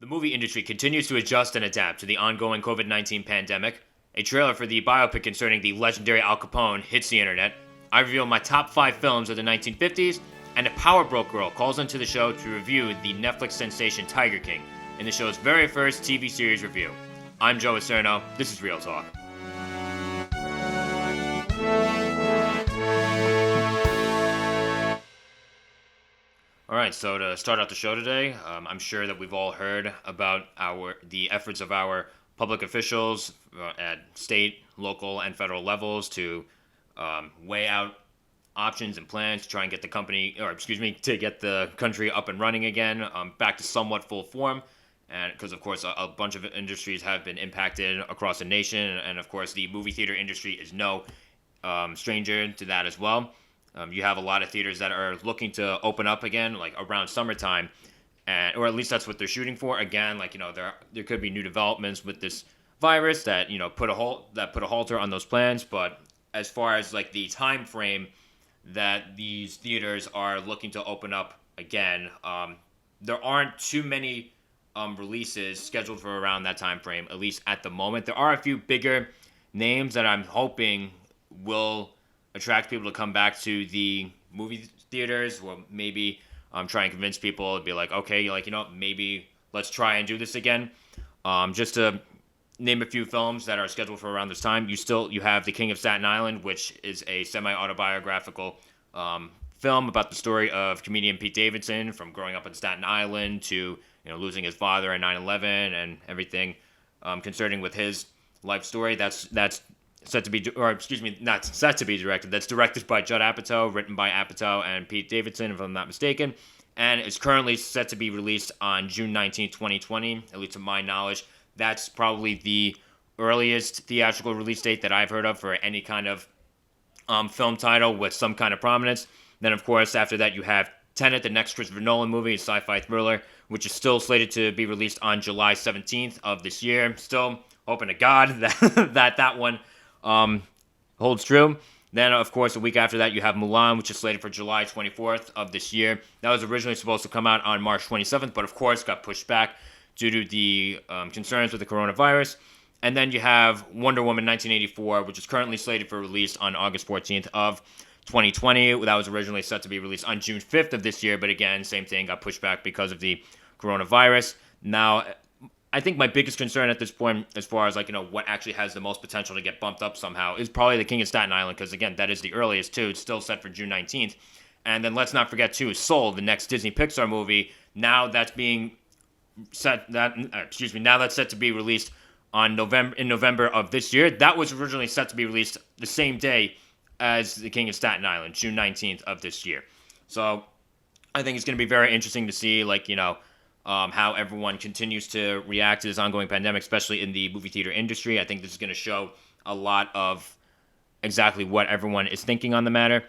The movie industry continues to adjust and adapt to the ongoing COVID-19 pandemic. A trailer for the biopic concerning the legendary Al Capone hits the internet. I reveal my top 5 films of the 1950s, and a PowerBroke Girl calls into the show to review the Netflix sensation Tiger King in the show's very first TV series review. I'm Joe Acierno. This is Real Talk. All right, so to start out the show today, I'm sure that we've all heard about the efforts of our public officials at state, local, and federal levels to weigh out options and plans to try and get to get the country up and running again, back to somewhat full form. And because, of course, a bunch of industries have been impacted across the nation, and of course, the movie theater industry is no stranger to that as well. You have a lot of theaters that are looking to open up again, like around summertime, or at least that's what they're shooting for. Again, there could be new developments with this virus that put a halter on those plans. But as far as like the time frame that these theaters are looking to open up again, there aren't too many releases scheduled for around that time frame, at least at the moment. There are a few bigger names that I'm hoping will attract people to come back to the movie theaters, or maybe try and convince people to be like, okay, maybe let's try and do this again. Just to name a few films that are scheduled for around this time, you have The King of Staten Island, which is a semi-autobiographical film about the story of comedian Pete Davidson from growing up in Staten Island to losing his father in 9/11 and everything concerning with his life story. That's not set to be directed. That's directed by Judd Apatow, written by Apatow and Pete Davidson, if I'm not mistaken, and is currently set to be released on June 19, 2020, at least to my knowledge. That's probably the earliest theatrical release date that I've heard of for any kind of film title with some kind of prominence. Then, of course, after that, you have Tenet, the next Christopher Nolan movie, a sci-fi thriller, which is still slated to be released on July 17th of this year. Still hoping to God that one holds true. Then, of course, a week after that, you have Mulan, which is slated for July 24th of this year. That was originally supposed to come out on March 27th, but of course got pushed back due to the concerns with the coronavirus. And then you have Wonder Woman 1984, which is currently slated for release on August 14th of 2020. That was originally set to be released on June 5th of this year, but again, same thing, got pushed back because of the coronavirus. Now, I think my biggest concern at this point, as far as what actually has the most potential to get bumped up somehow, is probably The King of Staten Island, because again, that is the earliest too. It's still set for June 19th. And then let's not forget too, Soul, the next Disney Pixar movie. Now that's set to be released in November of this year. That was originally set to be released the same day as The King of Staten Island, June 19th of this year. So I think it's going to be very interesting to see how everyone continues to react to this ongoing pandemic, especially in the movie theater industry. I think this is going to show a lot of exactly what everyone is thinking on the matter.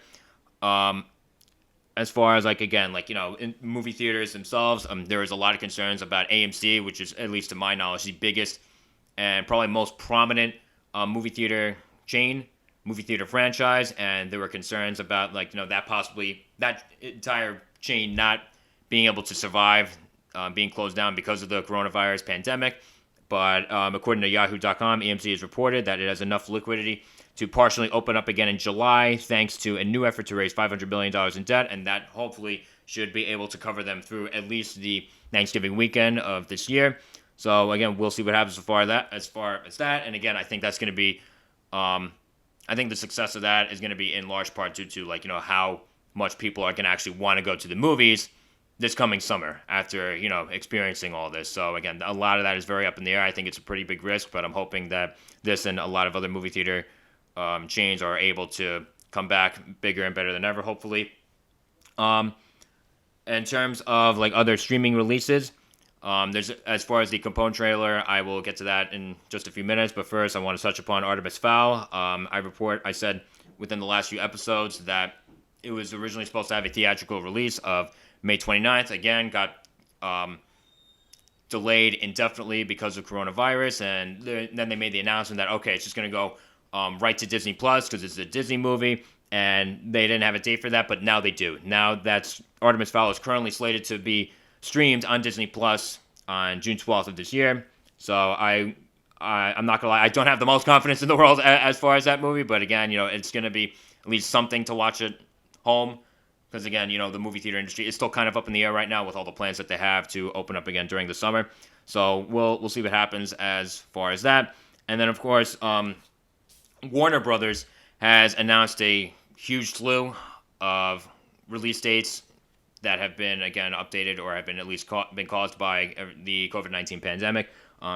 As far as in movie theaters themselves, there is a lot of concerns about AMC, which is, at least to my knowledge, the biggest and probably most prominent movie theater franchise, and there were concerns about that entire chain not being able to survive, being closed down because of the coronavirus pandemic. But according to Yahoo.com, AMC has reported that it has enough liquidity to partially open up again in July, thanks to a new effort to raise $500 million in debt, and that hopefully should be able to cover them through at least the Thanksgiving weekend of this year. So again, we'll see what happens as far as that. And again, I think that's going to be, I think the success of that is going to be in large part due to how much people are going to actually want to go to the movies this coming summer after, experiencing all this. So again, a lot of that is very up in the air. I think it's a pretty big risk, but I'm hoping that this and a lot of other movie theater chains are able to come back bigger and better than ever, hopefully. In terms of other streaming releases, there's, as far as the Capone trailer, I will get to that in just a few minutes, but first I want to touch upon Artemis Fowl. I said within the last few episodes that it was originally supposed to have a theatrical release of May 29th, again, got delayed indefinitely because of coronavirus, and then they made the announcement that, okay, it's just going to go right to Disney Plus because it's a Disney movie, and they didn't have a date for that, but now they do. Now that's Artemis Fowl is currently slated to be streamed on Disney Plus on June 12th of this year. So I'm not gonna lie, I don't have the most confidence in the world as far as that movie, but again, it's gonna be at least something to watch at home. Because again, the movie theater industry is still kind of up in the air right now with all the plans that they have to open up again during the summer. So we'll see what happens as far as that. And then of course, Warner Brothers has announced a huge slew of release dates that have been again updated or have been at least been caused by the COVID-19 pandemic.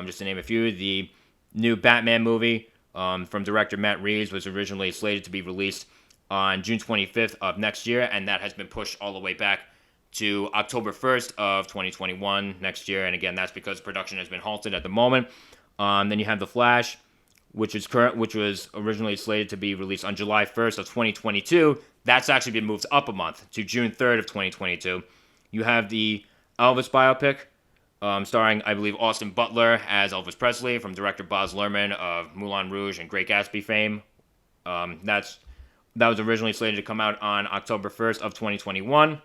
Just to name a few, the new Batman movie from director Matt Reeves was originally slated to be released on June 25th of next year, and that has been pushed all the way back to October 1st of 2021 next year. And again, that's because production has been halted at the moment. Then you have The Flash, which was originally slated to be released on July 1st of 2022. That's actually been moved up a month to June 3rd of 2022. You have the Elvis biopic, starring, I believe, Austin Butler as Elvis Presley from director Baz Luhrmann of Moulin Rouge and Great Gatsby fame. That was originally slated to come out on October 1st of 2021,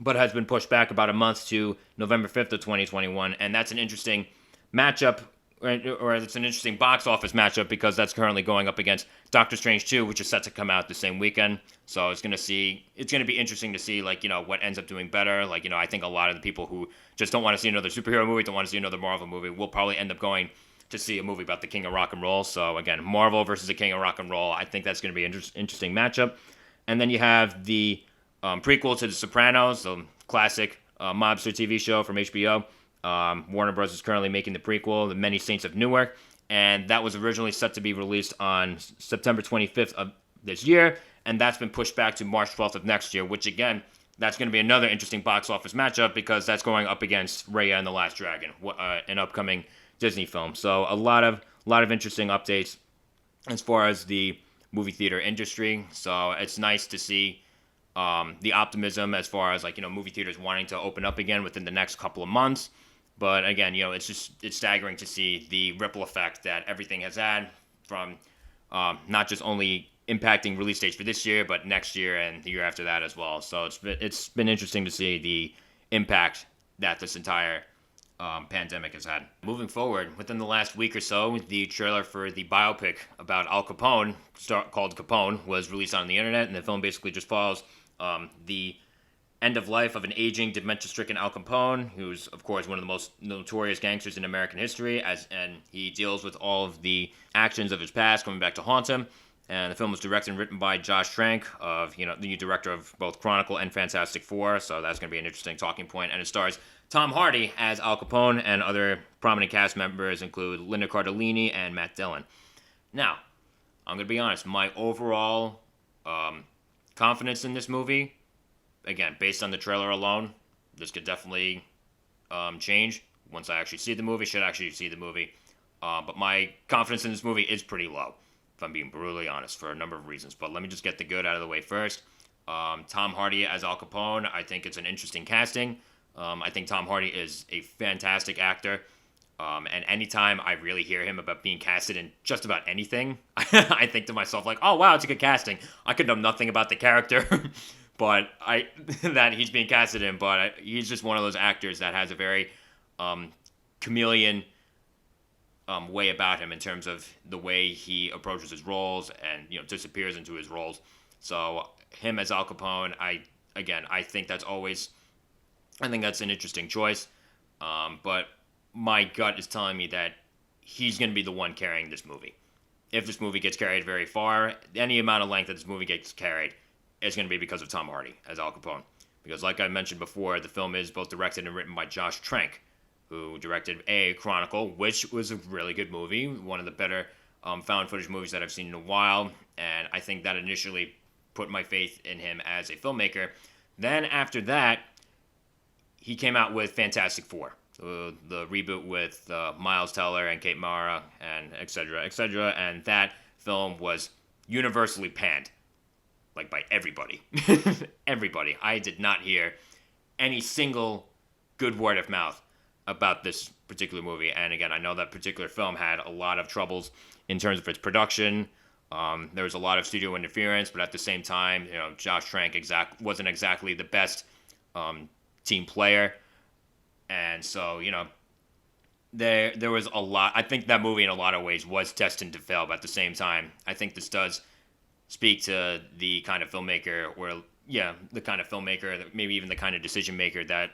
but has been pushed back about a month to November 5th of 2021. And that's an interesting matchup, or it's an interesting box office matchup because that's currently going up against Doctor Strange 2, which is set to come out the same weekend. So it's going to be interesting to see, what ends up doing better. I think a lot of the people who just don't want to see another superhero movie, don't want to see another Marvel movie, will probably end up going to see a movie about the King of Rock and Roll. So again, Marvel versus the King of Rock and Roll. I think that's going to be an interesting matchup. And then you have the prequel to The Sopranos, the classic mobster TV show from HBO. Warner Bros. Is currently making the prequel, The Many Saints of Newark, and that was originally set to be released on September 25th of this year, and that's been pushed back to March 12th of next year, which again, that's going to be another interesting box office matchup because that's going up against Raya and the Last Dragon, an upcoming Disney film. So a lot of interesting updates as far as the movie theater industry. So it's nice to see the optimism as far as movie theaters wanting to open up again within the next couple of months. But again, it's staggering to see the ripple effect that everything has had from not just only impacting release dates for this year, but next year and the year after that as well. So it's been interesting to see the impact that this entire pandemic has had. Moving forward, within the last week or so, the trailer for the biopic about Al Capone, called Capone, was released on the internet, and the film basically just follows the end of life of an aging, dementia-stricken Al Capone, who's, of course, one of the most notorious gangsters in American history, and he deals with all of the actions of his past coming back to haunt him. And the film was directed and written by Josh Trank, the new director of both Chronicle and Fantastic Four, so that's going to be an interesting talking point. And it stars Tom Hardy as Al Capone, and other prominent cast members include Linda Cardellini and Matt Dillon. Now, I'm going to be honest, my overall confidence in this movie, again, based on the trailer alone, this could definitely change once I actually see the movie, but my confidence in this movie is pretty low, if I'm being brutally honest, for a number of reasons. But let me just get the good out of the way first. Tom Hardy as Al Capone, I think it's an interesting casting. I think Tom Hardy is a fantastic actor. And anytime I really hear him about being casted in just about anything, I think to myself, oh, wow, it's a good casting. I could know nothing about the character, but that he's being casted in, but he's just one of those actors that has a very chameleon way about him in terms of the way he approaches his roles and disappears into his roles. So him as Al Capone, I think that's an interesting choice. But my gut is telling me that he's going to be the one carrying this movie. If this movie gets carried very far, any amount of length that this movie gets carried, it's going to be because of Tom Hardy as Al Capone. Because like I mentioned before, the film is both directed and written by Josh Trank, who directed Chronicle, which was a really good movie, one of the better found footage movies that I've seen in a while, and I think that initially put my faith in him as a filmmaker. Then after that, he came out with Fantastic Four, the reboot with Miles Teller and Kate Mara and et cetera, and that film was universally panned, by everybody. Everybody. I did not hear any single good word of mouth about this particular movie. And again, I know that particular film had a lot of troubles in terms of its production. There was a lot of studio interference, but at the same time, Josh Trank wasn't exactly the best team player. And so, there was a lot. I think that movie in a lot of ways was destined to fail, but at the same time, I think this does speak to the kind of filmmaker, or yeah, the kind of filmmaker, maybe even the kind of decision maker that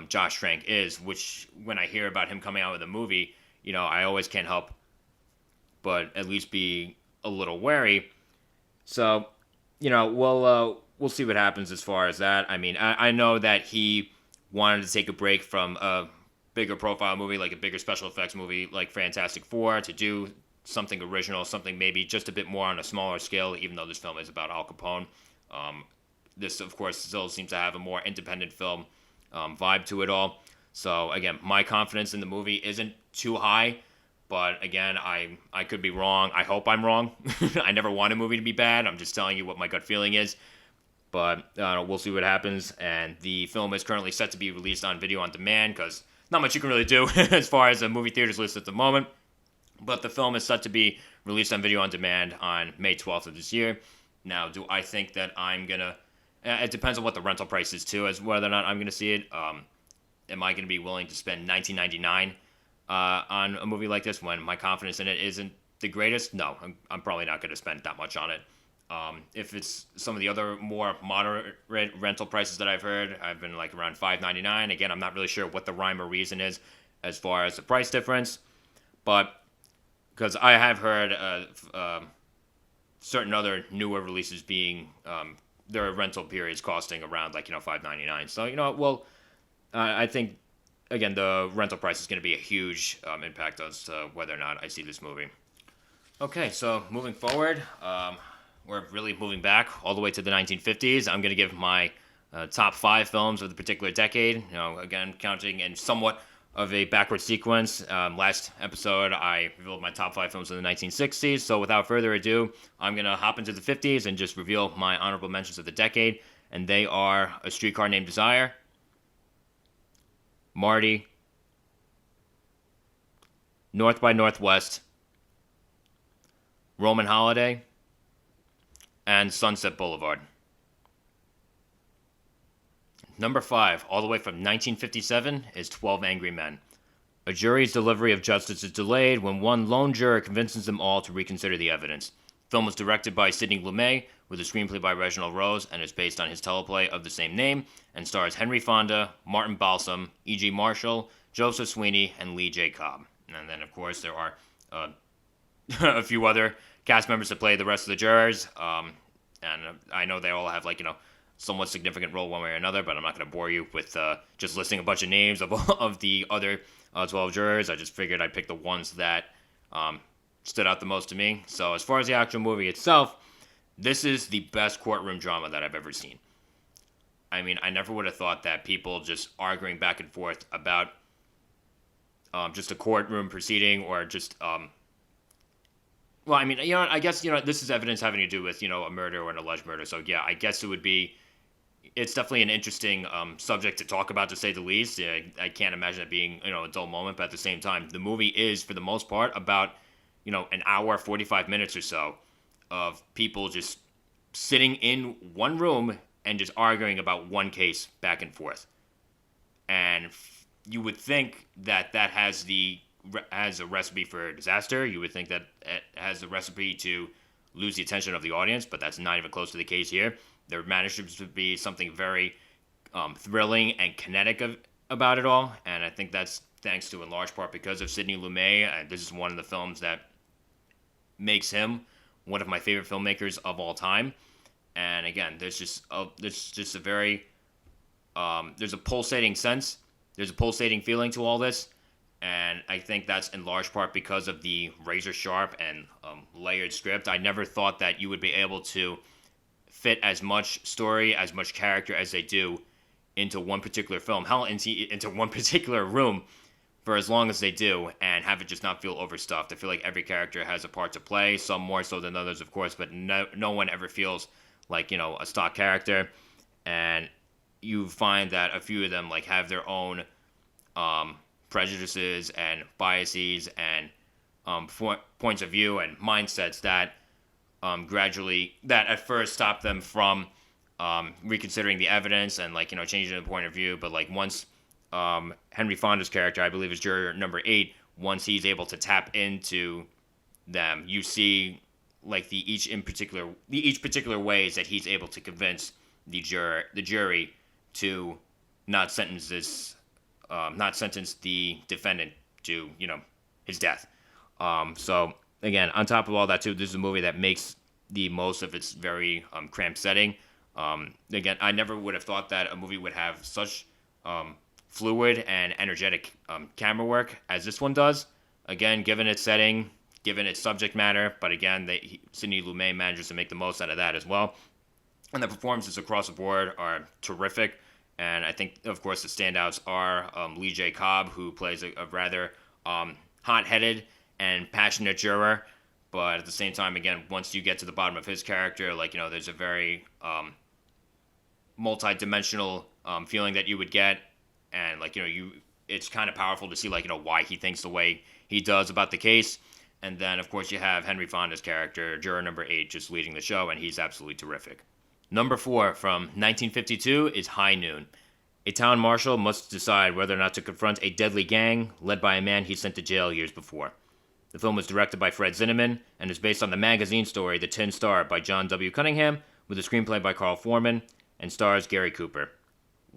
Josh Trank is. Which when I hear about him coming out with a movie, I always can't help but at least be a little wary. So, we'll see what happens as far as that. I mean, I know that he wanted to take a break from a bigger profile movie, like a bigger special effects movie like Fantastic Four, to do something original, something maybe just a bit more on a smaller scale, even though this film is about Al Capone. This, of course, still seems to have a more independent film vibe to it all. So, again, my confidence in the movie isn't too high. But again, I could be wrong. I hope I'm wrong. I never want a movie to be bad. I'm just telling you what my gut feeling is. But we'll see what happens. And the film is currently set to be released on video on demand, because not much you can really do as far as a movie theaters list at the moment. But the film is set to be released on video on demand on May 12th of this year. Now, do I think that I'm going to... It depends on what the rental price is, too, as whether or not I'm going to see it. Am I going to be willing to spend $19.99 on a movie like this when my confidence in it isn't the greatest? No, I'm probably not going to spend that much on it. If it's some of the other more moderate rental prices that I've heard, I've been like around $5.99. Again, I'm not really sure what the rhyme or reason is as far as the price difference, but because I have heard certain other newer releases being their rental periods costing around like $5.99. So well, I think again, the rental price is going to be a huge impact as to whether or not I see this movie. Okay, so moving forward, we're really moving back all the way to the 1950s. I'm going to give my top 5 films of the particular decade. Again, counting in somewhat of a backward sequence. Last episode, I revealed my top 5 films of the 1960s. So without further ado, I'm going to hop into the 50s and just reveal my honorable mentions of the decade. And they are A Streetcar Named Desire, Marty, North by Northwest, Roman Holiday, and Sunset Boulevard. Number 5, all the way from 1957, is 12 Angry Men. A jury's delivery of justice is delayed when one lone juror convinces them all to reconsider the evidence. The film was directed by Sidney Lumet, with a screenplay by Reginald Rose, and is based on his teleplay of the same name, and stars Henry Fonda, Martin Balsam, E.G. Marshall, Joseph Sweeney, and Lee J. Cobb. And then, of course, there are a few other cast members that play the rest of the jurors, and I know they all have, somewhat significant role one way or another, but I'm not going to bore you with just listing a bunch of names of the other 12 jurors. I just figured I'd pick the ones that stood out the most to me. So as far as the actual movie itself, this is the best courtroom drama that I've ever seen. I mean, I never would have thought that people just arguing back and forth about just a courtroom proceeding, or just well, I mean, I guess, this is evidence having to do with, a murder or an alleged murder. So, yeah, I guess it's definitely an interesting subject to talk about, to say the least. I can't imagine it being, a dull moment, but at the same time, the movie is, for the most part, about, an hour, 45 minutes or so of people just sitting in one room and just arguing about one case back and forth. And you would think that has a recipe for disaster. You would think that it has a recipe to lose the attention of the audience, but that's not even close to the case here. There manages to be something very thrilling and kinetic about it all, and I think that's thanks to, in large part, because of Sidney Lumet. This is one of the films that makes him one of my favorite filmmakers of all time. And again, there's just a very there's a pulsating sense, there's a pulsating feeling to all this. And I think that's in large part because of the razor sharp and layered script. I never thought that you would be able to fit as much story, as much character as they do into one particular film. Hell, into one particular room for as long as they do, and have it just not feel overstuffed. I feel like every character has a part to play, some more so than others, of course, but no one ever feels like, a stock character. And you find that a few of them have their own prejudices and biases and points of view and mindsets that gradually, that at first stop them from reconsidering the evidence and changing the point of view. But once Henry Fonda's character, I believe is juror number 8, once he's able to tap into them, you see like the each particular ways that he's able to convince the jury to not sentence not sentence the defendant to his death. So again, on top of all that too, this is a movie that makes the most of its very cramped setting. Again, I never would have thought that a movie would have such fluid and energetic camera work as this one does. Again, given its setting, given its subject matter, but again, Sidney Lumet manages to make the most out of that as well. And the performances across the board are terrific. And I think, of course, the standouts are Lee J. Cobb, who plays a rather hot-headed and passionate juror. But at the same time, again, once you get to the bottom of his character, there's a very multi-dimensional feeling that you would get. And, it's kind of powerful to see, why he thinks the way he does about the case. And then, of course, you have Henry Fonda's character, juror number 8, just leading the show, and he's absolutely terrific. Number 4 from 1952 is High Noon. A town marshal must decide whether or not to confront a deadly gang led by a man he sent to jail years before. The film was directed by Fred Zinnemann and is based on the magazine story The Tin Star by John W. Cunningham, with a screenplay by Carl Foreman, and stars Gary Cooper.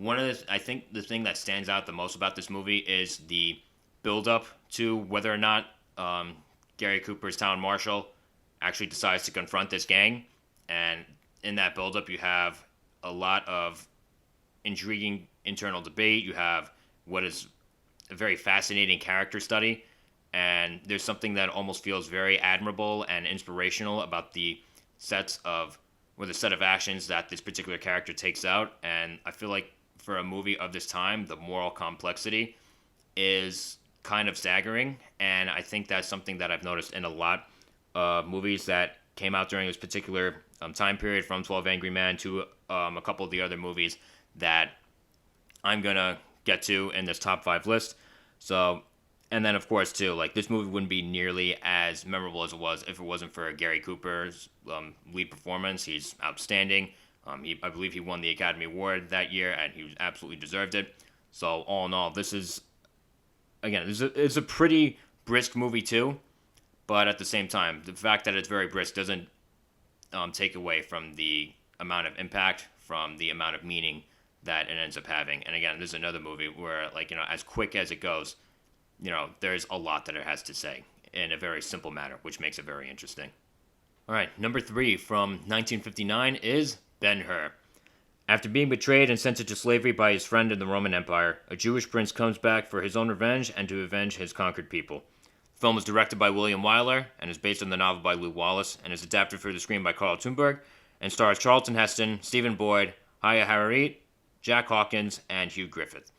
I think the thing that stands out the most about this movie is the build-up to whether or not Gary Cooper's town marshal actually decides to confront this gang. And in that build-up, you have a lot of intriguing internal debate. You have what is a very fascinating character study. And there's something that almost feels very admirable and inspirational about the set of actions that this particular character takes out. And I feel like for a movie of this time, the moral complexity is kind of staggering, and I think that's something that I've noticed in a lot of movies that came out during this particular time period, from 12 Angry Men to a couple of the other movies that I'm gonna get to in this top 5 list. So, and then of course too, this movie wouldn't be nearly as memorable as it was if it wasn't for Gary Cooper's lead performance. He's outstanding. I believe he won the Academy Award that year, and he absolutely deserved it. So all in all, this is, again, it's a pretty brisk movie too, but at the same time, the fact that it's very brisk doesn't take away from the amount of impact, from the amount of meaning that it ends up having. And again, this is another movie where, as quick as it goes, there's a lot that it has to say in a very simple manner, which makes it very interesting. All right, number 3 from 1959 is Ben-Hur. After being betrayed and sent into slavery by his friend in the Roman Empire, a Jewish prince comes back for his own revenge and to avenge his conquered people. The film was directed by William Wyler and is based on the novel by Lew Wallace and is adapted for the screen by Carl Thunberg and stars Charlton Heston, Stephen Boyd, Haya Hararit, Jack Hawkins, and Hugh Griffith.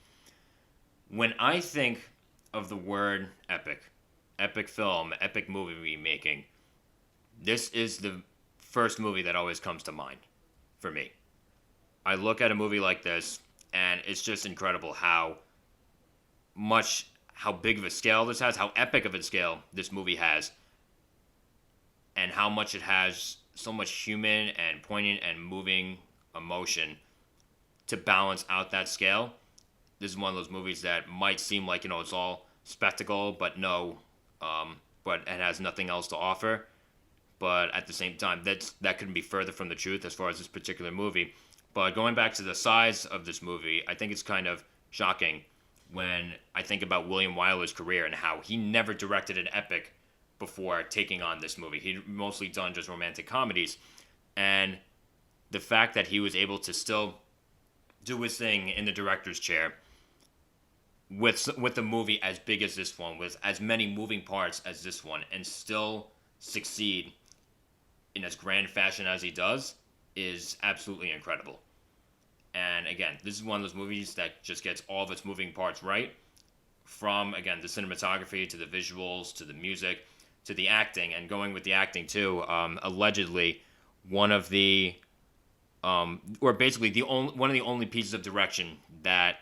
When I think of the word epic film, epic movie making, this is the first movie that always comes to mind for me. I look at a movie like this, and it's just incredible how big of a scale this has, how epic of a scale this movie has, and how much it has so much human and poignant and moving emotion to balance out that scale. This is one of those movies that might seem like, it's all spectacle, but no, but it has nothing else to offer. But at the same time, that couldn't be further from the truth as far as this particular movie. But going back to the size of this movie, I think it's kind of shocking when I think about William Wyler's career and how he never directed an epic before taking on this movie. He'd mostly done just romantic comedies. And the fact that he was able to still do his thing in the director's chair with a movie as big as this one, with as many moving parts as this one, and still succeed in as grand fashion as he does, is absolutely incredible. And again, this is one of those movies that just gets all of its moving parts right, from, again, the cinematography to the visuals to the music to the acting. And going with the acting too, allegedly one of the or basically one of the only pieces of direction that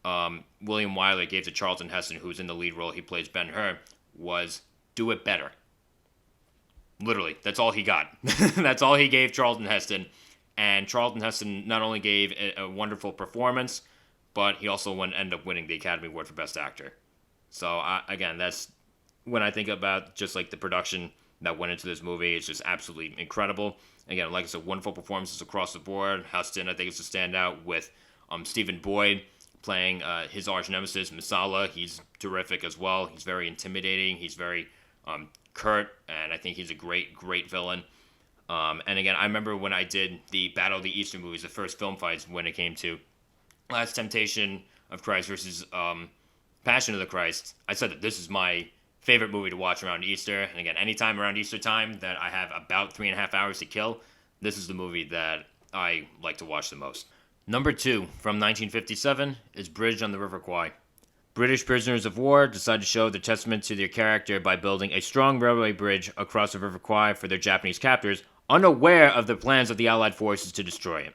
William Wyler gave to Charlton Heston, who's in the lead role, he plays Ben-Hur, was do it better. Literally, that's all he got. That's all he gave Charlton Heston. And Charlton Heston not only gave a wonderful performance, but he also ended up winning the Academy Award for Best Actor. So again, that's when I think about just like the production that went into this movie. It's just absolutely incredible. Again, like I said, wonderful performances across the board. Huston, I think, is a standout with Stephen Boyd playing his arch nemesis, Masala. He's terrific as well. He's very intimidating. He's very curt, and I think he's a great, great villain. And again, I remember when I did the Battle of the Eastern movies, the first film fights when it came to Last Temptation of Christ versus Passion of the Christ. I said that this is my favorite movie to watch around Easter. And again, anytime around Easter time that I have about 3.5 hours to kill, this is the movie that I like to watch the most. Number 2, from 1957, is Bridge on the River Kwai. British prisoners of war decide to show their testament to their character by building a strong railway bridge across the River Kwai for their Japanese captors, unaware of the plans of the Allied forces to destroy it.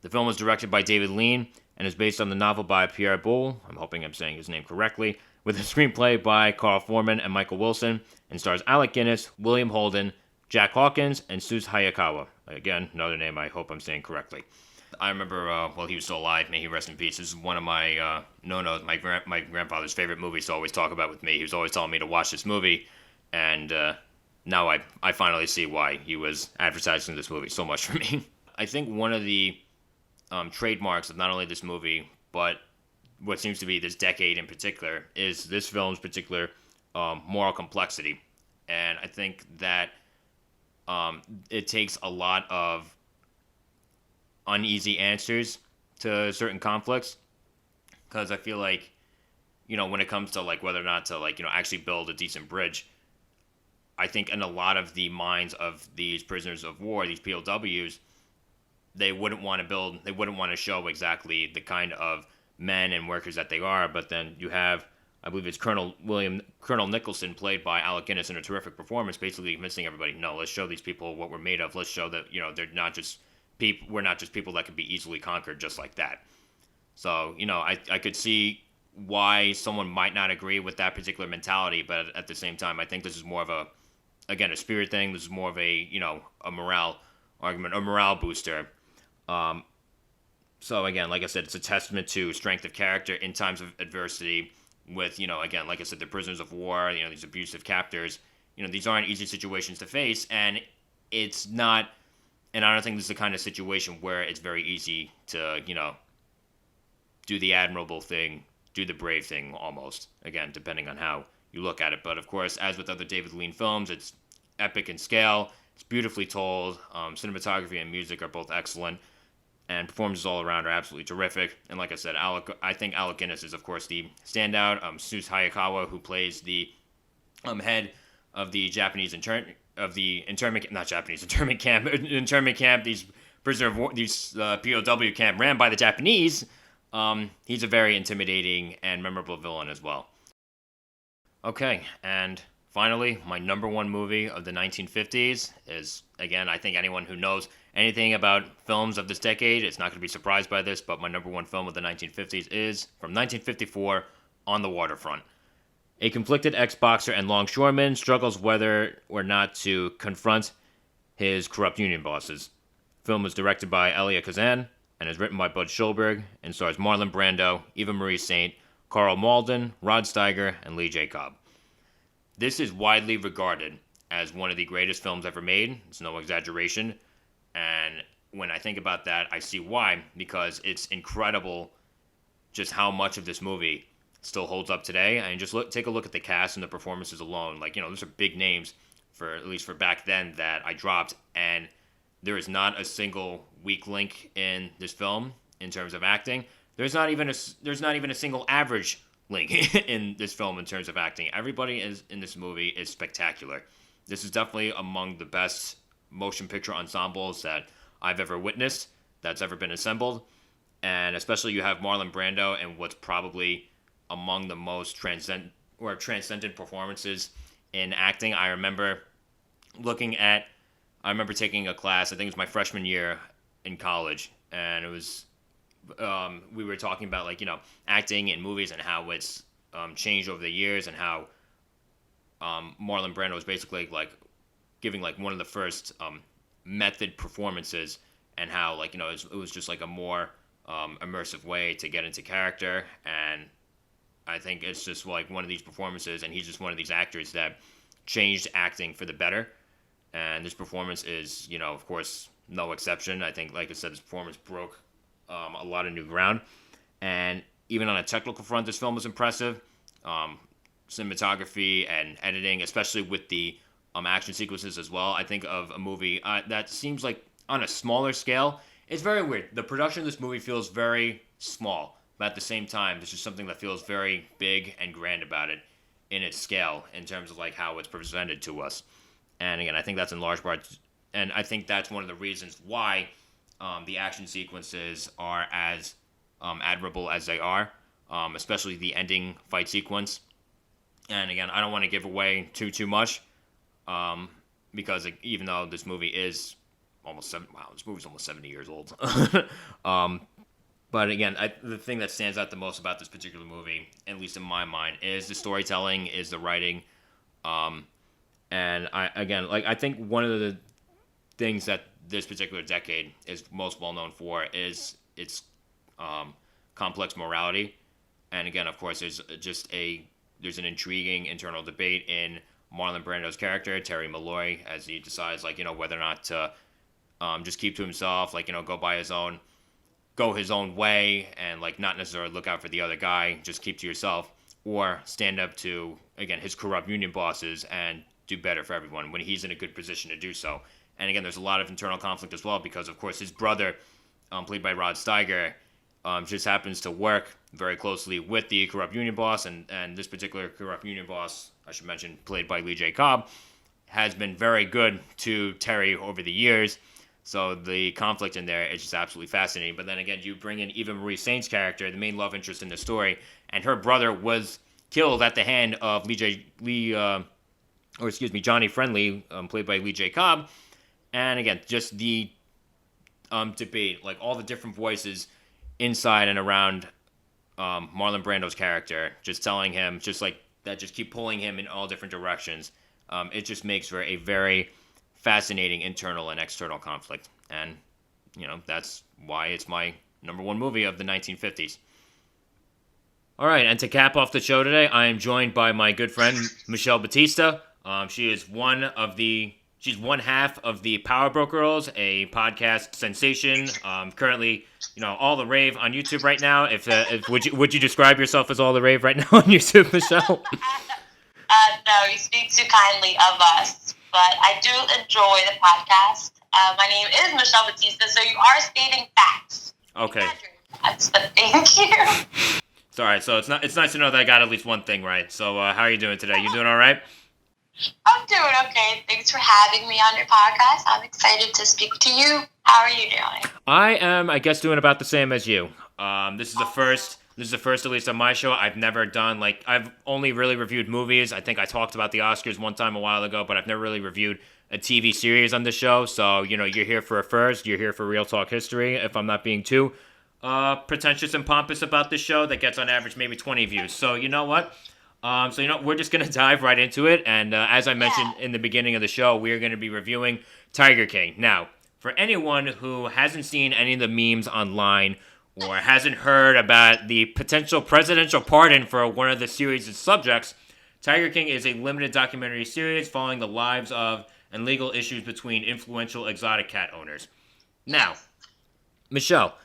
The film was directed by David Lean and is based on the novel by Pierre Boulle, I'm hoping I'm saying his name correctly, with a screenplay by Carl Foreman and Michael Wilson, and stars Alec Guinness, William Holden, Jack Hawkins, and Suze Hayakawa. Again, another name I hope I'm saying correctly. I remember while he was still alive, may he rest in peace, this is one of my my grandfather's favorite movies to always talk about with me. He was always telling me to watch this movie, and now I finally see why he was advertising this movie so much for me. I think one of the trademarks of not only this movie, but what seems to be this decade in particular, is this film's particular moral complexity. And I think that it takes a lot of uneasy answers to certain conflicts, because I feel like, when it comes to like whether or not to actually build a decent bridge, I think in a lot of the minds of these prisoners of war, these POWs, they wouldn't want to show exactly the kind of men and workers that they are. But then you have, I believe it's Colonel Nicholson, played by Alec Guinness, in a terrific performance, basically convincing everybody, no, let's show these people what we're made of. Let's show that, they're not just people. We're not just people that can be easily conquered just like that. So, I could see why someone might not agree with that particular mentality, but at the same time, I think this is more of a spirit thing. This is more of a morale argument, a morale booster. So again, like I said, it's a testament to strength of character in times of adversity with, again, like I said, the prisoners of war, these abusive captors, these aren't easy situations to face, and it's not, and I don't think this is the kind of situation where it's very easy to, do the admirable thing, do the brave thing almost, again, depending on how you look at it. But of course, as with other David Lean films, it's epic in scale, it's beautifully told, cinematography and music are both excellent, and performances all around are absolutely terrific. And like I said, I think Alec Guinness is, of course, the standout. Suze Hayakawa, who plays the head of the Japanese internment camp, these prisoner of war, these POW camp ran by the Japanese. He's a very intimidating and memorable villain as well. Okay, and finally, my number one movie of the 1950s is, again, I think anyone who knows anything about films of this decade is not going to be surprised by this, but my number one film of the 1950s is, from 1954, On the Waterfront. A conflicted ex-boxer and longshoreman struggles whether or not to confront his corrupt union bosses. The film was directed by Elia Kazan and is written by Bud Schulberg and stars Marlon Brando, Eva Marie Saint, Carl Malden, Rod Steiger, and Lee J. Cobb. This is widely regarded as one of the greatest films ever made. It's no exaggeration. And when I think about that, I see why. Because it's incredible just how much of this movie still holds up today. And just take a look at the cast and the performances alone. Those are big names, at least for back then, that I dropped. And there is not a single weak link in this film in terms of acting. There's not even a single average link in this film in terms of acting. Everybody in this movie is spectacular. This is definitely among the best motion picture ensembles that I've ever witnessed, that's ever been assembled. And especially you have Marlon Brando in what's probably among the most transcendent performances in acting. I remember taking a class, I think it was my freshman year in college, and it was we were talking about acting in movies and how it's changed over the years, and how Marlon Brando was basically giving one of the first method performances, and how it was just a more immersive way to get into character, and I think it's just like one of these performances, and he's just one of these actors that changed acting for the better. And this performance is, of course, no exception. I think, like I said, this performance broke a lot of new ground. And even on a technical front, this film was impressive. Cinematography and editing, especially with the action sequences as well. I think of a movie that seems like on a smaller scale. It's very weird. The production of this movie feels very small, but at the same time, there's just something that feels very big and grand about it in its scale in terms of like how it's presented to us. And again, I think that's in large part, and I think that's one of the reasons why the action sequences are as admirable as they are, especially the ending fight sequence. And again, I don't want to give away too much, because even though this movie is this movie's almost 70 years old. But again, the thing that stands out the most about this particular movie, at least in my mind, is the storytelling, is the writing. And I think one of the things that this particular decade is most well known for is its complex morality. And again, of course, there's an intriguing internal debate in Marlon Brando's character, Terry Malloy, as he decides, whether or not to just keep to himself, go his own way, and not necessarily look out for the other guy, just keep to yourself, or stand up to, again, his corrupt union bosses and do better for everyone when he's in a good position to do so. And again, there's a lot of internal conflict as well because, of course, his brother, played by Rod Steiger, just happens to work very closely with the corrupt union boss, and this particular corrupt union boss, I should mention, played by Lee J. Cobb, has been very good to Terry over the years. So the conflict in there is just absolutely fascinating. But then again, you bring in Eva Marie Saint's character, the main love interest in the story, and her brother was killed at the hand of Johnny Friendly, played by Lee J. Cobb. And again, just the debate, all the different voices inside and around Marlon Brando's character, just telling him, just keep pulling him in all different directions. It just makes for a very fascinating internal and external conflict. And, that's why it's my number one movie of the 1950s. All right, and to cap off the show today, I am joined by my good friend, Michelle Batista. She's one half of the PowerBroke Girls, a podcast sensation. Currently, all the rave on YouTube right now. Would you describe yourself as all the rave right now on YouTube, Michelle? No, you speak too kindly of us, but I do enjoy the podcast. My name is Michelle Batista, so you are stating facts. Okay. That's the thank you. It's all right. So it's nice to know that I got at least one thing right. So how are you doing today? You doing all right? I'm doing okay. Thanks for having me on your podcast. I'm excited to speak to you. How are you doing? I am, I guess, doing about the same as you. This is the first, at least on my show. I've never done, I've only really reviewed movies. I think I talked about the Oscars one time a while ago, but I've never really reviewed a TV series on this show. So, you're here for a first. You're here for Real Talk History, if I'm not being too pretentious and pompous about this show that gets on average maybe 20 views. So, you know what? We're just going to dive right into it. And as I mentioned in the beginning of the show, we are going to be reviewing Tiger King. Now, for anyone who hasn't seen any of the memes online or hasn't heard about the potential presidential pardon for one of the series' subjects, Tiger King is a limited documentary series following the lives of and legal issues between influential exotic cat owners. Now, Michelle,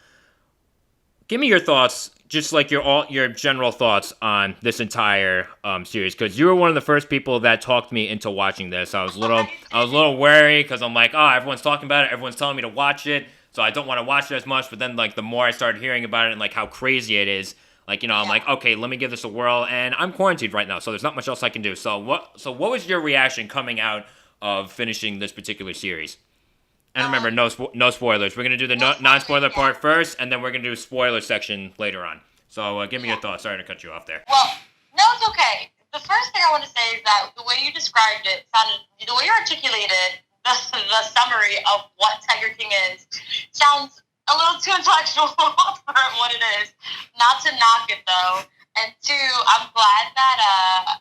give me your thoughts, just your general thoughts on this entire series, because you were one of the first people that talked me into watching this. I was a little wary because I'm like, everyone's talking about it, everyone's telling me to watch it, so I don't want to watch it as much. But then the more I started hearing about it and how crazy it is, I'm like, okay, let me give this a whirl. And I'm quarantined right now, so there's not much else I can do. So what was your reaction coming out of finishing this particular series? And remember, no spoilers. We're going to do the non-spoiler part first, and then we're going to do a spoiler section later on. So give me your thoughts. Sorry to cut you off there. Well, no, it's okay. The first thing I want to say is that the way you described it, the way you articulated the summary of what Tiger King is, sounds a little too intellectual for what it is. Not to knock it, though. And two, I'm glad that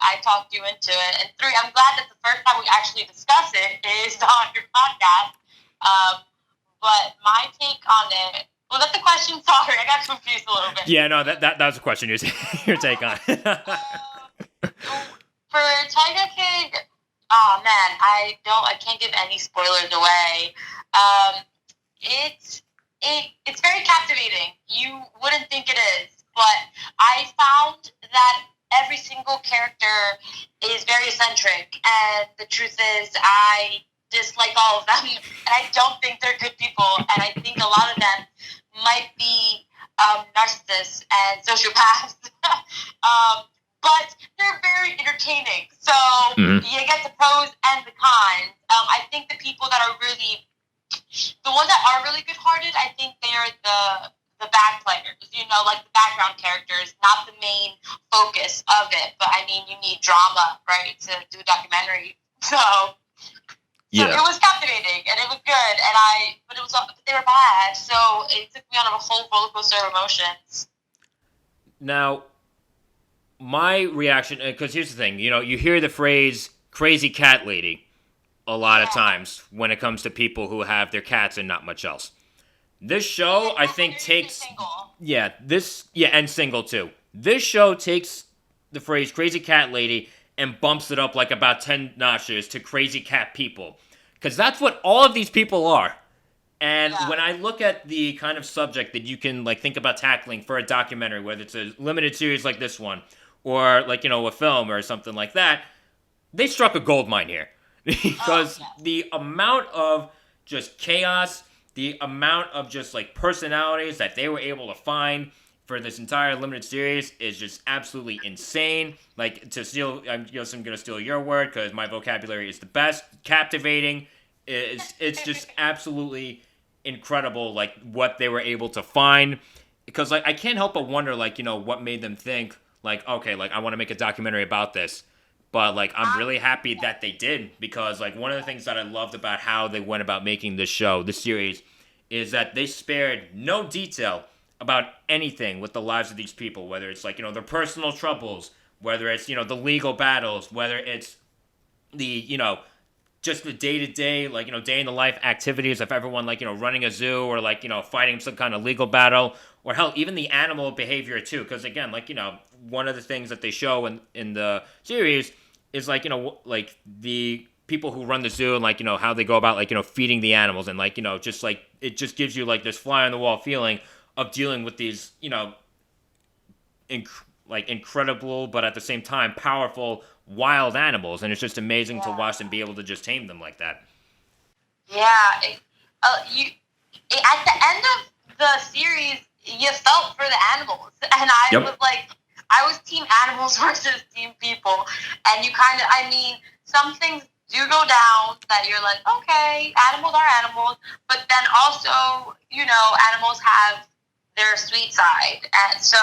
I talked you into it. And three, I'm glad that the first time we actually discuss it is on your podcast. But my take on it Was that the question? Sorry, I got confused a little bit. Yeah, no, that was a question. Your take on. For Tiger King, oh man, I can't give any spoilers away. It's it's very captivating. You wouldn't think it is, but I found that every single character is very eccentric, and the truth is, I dislike all of them, and I don't think they're good people, and I think a lot of them might be narcissists and sociopaths. But they're very entertaining. So you get the pros and the cons. I think the people that are really, the ones that are really good-hearted, I think they're the bad players. Like the background characters, not the main focus of it. But I mean, you need drama, right, to do a documentary. So it was captivating and it was good, but they were bad. So it took me on a whole roller coaster of emotions. Now, my reaction, because here's the thing, you hear the phrase "crazy cat lady" a lot of times when it comes to people who have their cats and not much else. This show, I think, takes and single too. This show takes the phrase "crazy cat lady" and bumps it up like about 10 notches to "crazy cat people," because that's what all of these people are. And when I look at the kind of subject that you can think about tackling for a documentary, whether it's a limited series like this one, or a film or something like that, they struck a gold mine here. Because the amount of just chaos, the amount of just personalities that they were able to find for this entire limited series is just absolutely insane. To steal, I'm gonna steal your word because my vocabulary is the best. Captivating. It's just absolutely incredible, what they were able to find. Because I can't help but wonder, what made them think, okay, I want to make a documentary about this. But, I'm really happy that they did, because, one of the things that I loved about how they went about making this show, this series, is that they spared no detail about anything with the lives of these people, whether it's, their personal troubles, whether it's, the legal battles, whether it's the, just the day-to-day, day-in-the-life activities of everyone, running a zoo or, fighting some kind of legal battle, or hell, even the animal behavior, too, because, again, one of the things that they show in the series is, the people who run the zoo and, how they go about, feeding the animals, and, just, it just gives you, this fly-on-the-wall feeling of dealing with these, incredible, but at the same time, powerful, wild animals, and it's just amazing to watch them be able to just tame them like that. Yeah, at the end of the series, you felt for the animals, and I was team animals versus team people, and some things do go down that you're like, okay, animals are animals, but then also, animals have their sweet side, and so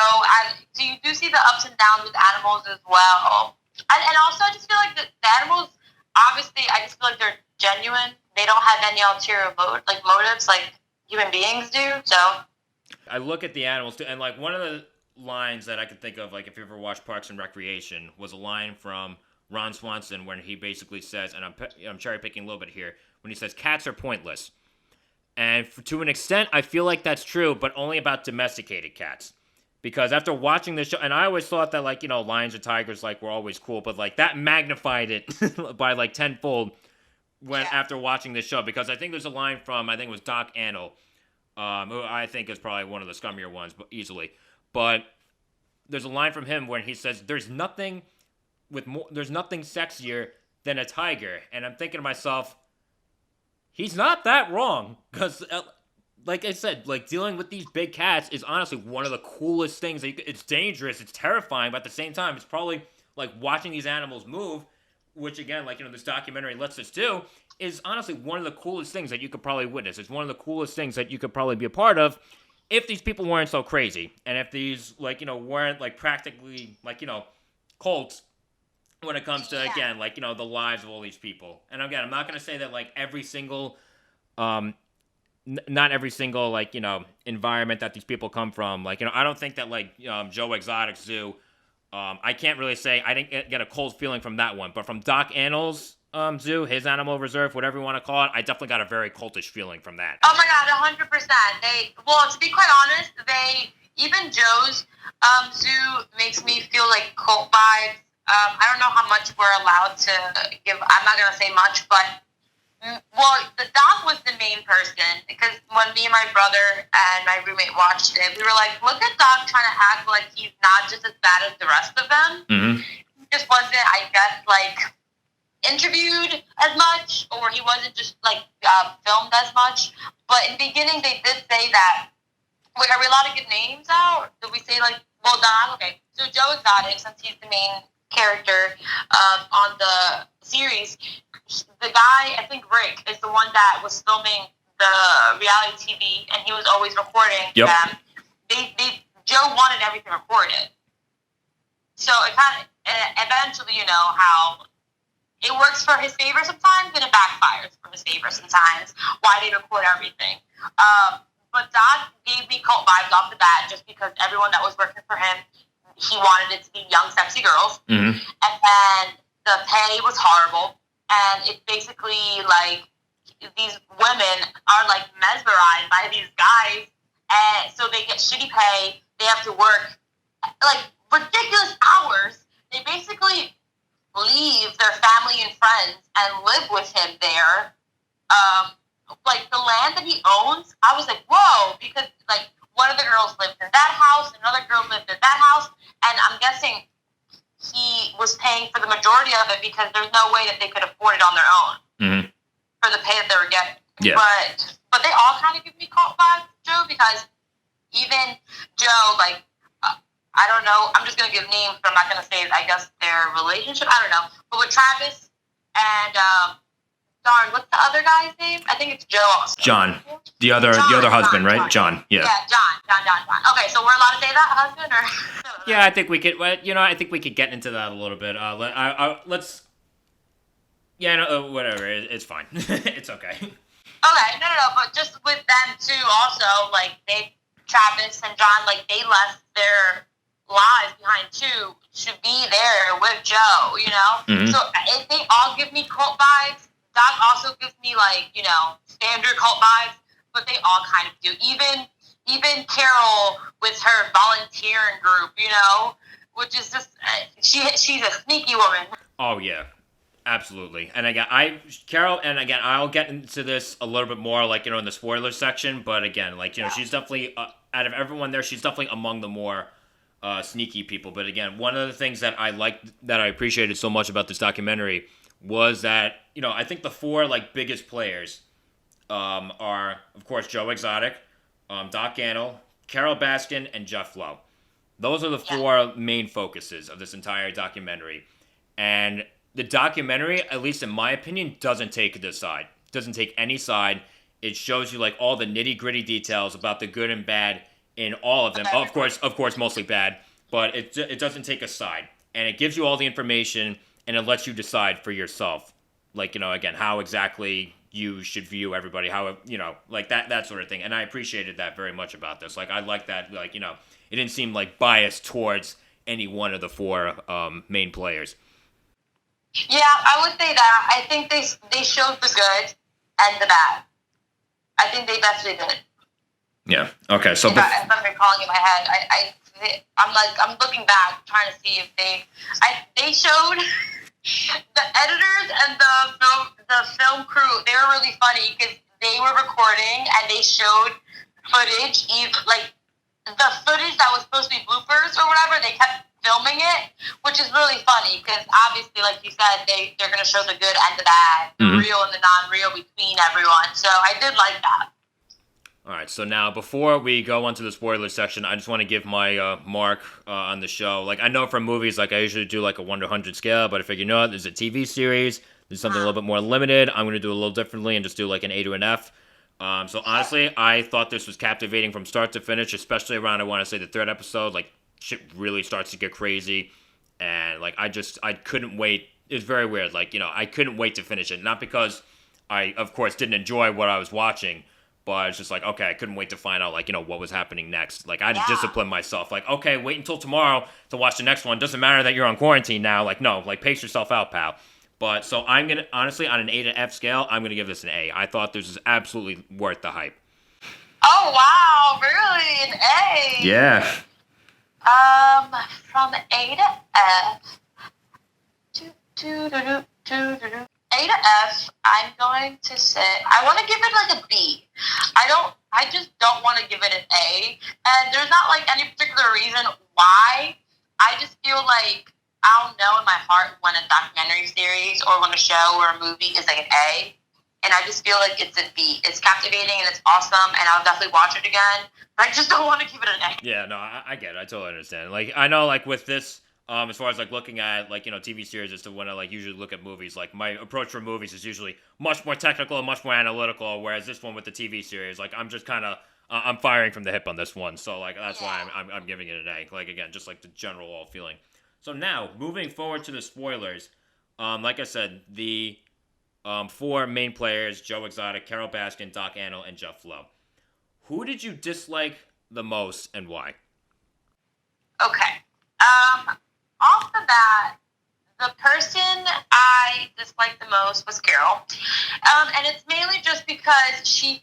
you do see the ups and downs with animals as well. And also, I just feel like the animals, obviously, I just feel like they're genuine. They don't have any ulterior motives like human beings do. So I look at the animals too, and one of the lines that I could think of, if you ever watched Parks and Recreation, was a line from Ron Swanson when he basically says, and I'm cherry picking a little bit here, when he says cats are pointless. And to an extent, I feel like that's true, but only about domesticated cats. Because after watching this show, and I always thought that, lions and tigers, were always cool, but, that magnified it by, tenfold after watching this show. Because I think there's a line from, I think it was Doc Antle, who I think is probably one of the scummier ones, but easily. But there's a line from him where he says, there's nothing sexier than a tiger. And I'm thinking to myself, he's not that wrong. Because... like I said, dealing with these big cats is honestly one of the coolest things. It's dangerous, it's terrifying, but at the same time, it's probably, watching these animals move, which, again, this documentary lets us do, is honestly one of the coolest things that you could probably witness. It's one of the coolest things that you could probably be a part of if these people weren't so crazy. And if these, weren't, practically, cults when it comes to, again, the lives of all these people. And, again, I'm not going to say that, every single... not every single, environment that these people come from. I don't think that, Joe Exotic Zoo, I can't really say, I didn't get a cold feeling from that one. But from Doc Annals, zoo, his animal reserve, whatever you want to call it, I definitely got a very cultish feeling from that. Oh my god, 100%. To be quite honest, even Joe's zoo makes me feel like cult vibes. I don't know how much we're allowed to give. I'm not gonna say much, but the doc was the main person because when me and my brother and my roommate watched it, we were like, look at Doc trying to act like he's not just as bad as the rest of them. Mm-hmm. He just wasn't, I guess, like interviewed as much, or he wasn't just like filmed as much. But in the beginning, they did say that. Wait, are we allowed to get names out? Did we say like, well, Don? Okay, so Joe Exotic, since he's the main character on the series, the guy, I think Rick, is the one that was filming the reality TV, and he was always recording them. Joe wanted everything recorded, so it kind of eventually, you know how it works for his favor sometimes, and it backfires for his favor sometimes. Why they record everything. But Doc gave me cult vibes off the bat just because everyone that was working for him, he wanted it to be young, sexy girls. Mm-hmm. And then the pay was horrible. And it's basically like these women are like mesmerized by these guys. And so they get shitty pay. They have to work like ridiculous hours. They basically leave their family and friends and live with him there. Like the land that he owns, I was like, whoa, because like one of the girls lived in that house, another girl lived in that house, and I'm guessing he was paying for the majority of it because there's no way that they could afford it on their own for the pay that they were getting. Yeah. But they all kind of give me cult vibes, Joe, because even Joe, like, I don't know, I'm just going to give names, but I'm not going to say, I guess, their relationship, I don't know. But with Travis and, what's the other guy's name? I think it's Joe also. John. The other husband, right? John. Yeah. Yeah, John. Okay, so we're allowed to say that, husband, or? Yeah, I think we could. I think we could get into that a little bit. Let's. Yeah, no, whatever. It's fine. It's okay. Okay, no. But just with them too, also like Travis and John, like they left their lives behind too to be there with Joe. You know, so they all give me cult vibes. Doc also gives me like, you know, standard cult vibes, but they all kind of do. Even Carol with her volunteering group, you know, which is just she's a sneaky woman. Oh yeah, absolutely. And again, Carol, and again, I'll get into this a little bit more, like, you know, in the spoiler section. But again, like, you know, she's definitely out of everyone there, she's definitely among the more sneaky people. But again, one of the things that I liked, that I appreciated so much about this documentary, was that, you know, I think the four like biggest players are, of course, Joe Exotic, Doc Gannell, Carol Baskin, and Jeff Lowe. Those are the four main focuses of this entire documentary. And the documentary, at least in my opinion, doesn't take this side. Doesn't take any side. It shows you like all the nitty gritty details about the good and bad in all of them. Of course, mostly bad, but it doesn't take a side, and it gives you all the information, and it lets you decide for yourself, like, you know, again, how exactly you should view everybody, how, you know, like that sort of thing. And I appreciated that very much about this. Like, I like that, like, you know, it didn't seem like biased towards any one of the four main players. Yeah, I would say that. I think they showed the good and the bad. I think they definitely did. Yeah. Okay. So if I'm recalling in my head, I'm looking back trying to see if they showed the editors and the film crew. They were really funny because they were recording and they showed footage, like the footage that was supposed to be bloopers or whatever. They kept filming it, which is really funny because obviously, like you said, they're going to show the good and the bad, the real and the non-real between everyone. So I did like that. All right, so now before we go on to the spoiler section, I just want to give my mark on the show. Like, I know from movies, like, I usually do like a 1 to 100 scale, but I figure, you know what, there's a TV series, there's something a little bit more limited. I'm going to do a little differently and just do like an A to an F. So honestly, I thought this was captivating from start to finish, especially around, I want to say, the third episode. Like, shit really starts to get crazy, and like, I couldn't wait. It's very weird. Like, you know, I couldn't wait to finish it. Not because I, of course, didn't enjoy what I was watching, but it's just like, okay, I couldn't wait to find out, like, you know, what was happening next. Like, I had to discipline myself. Like, okay, wait until tomorrow to watch the next one. Doesn't matter that you're on quarantine now. Like, no, like, pace yourself out, pal. But so I'm gonna honestly on an A to F scale, I'm gonna give this an A. I thought this was absolutely worth the hype. Oh wow, really? An A? Yeah. From A to F. A to F, I'm going to say I want to give it like a B. I just don't want to give it an A. And there's not like any particular reason why. I just feel like I don't know in my heart when a documentary series or when a show or a movie is like an A. And I just feel like it's a B. It's captivating and it's awesome and I'll definitely watch it again. But I just don't want to give it an A. Yeah, no, I get it. I totally understand. Like, I know, like, with this, as far as, like, looking at, like, TV series as to when I, like, usually look at movies, like, my approach for movies is usually much more technical and much more analytical, whereas this one with the TV series, like, I'm just kind of, I'm firing from the hip on this one, so, like, that's why I'm giving it an A. Like, again, just, like, the general all feeling. So now, moving forward to the spoilers, like I said, the 4 main players, Joe Exotic, Carol Baskin, Doc Antle, and Jeff Lowe. Who did you dislike the most and why? Okay. Off the bat, the person I disliked the most was Carol. And it's mainly just because she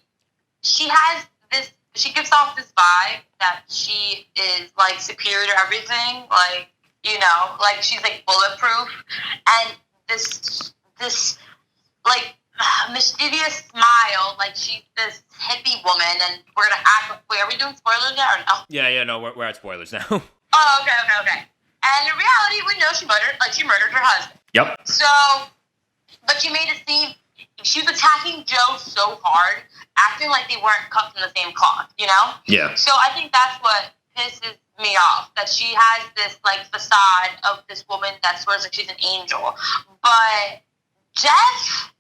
has this, she gives off this vibe that she is, like, superior to everything. Like, like, she's, like, bulletproof. And this like, mischievous smile, like she's this hippie woman, and we're gonna act. Wait, are we doing spoilers yet or no? Yeah, no, we're at spoilers now. Oh, okay. And in reality, we know she murdered her husband. Yep. So, but she made it seem she was attacking Joe so hard, acting like they weren't cut from the same cloth, Yeah. So I think that's what pisses me off, that she has this, like, facade of this woman that swears like she's an angel, but Jeff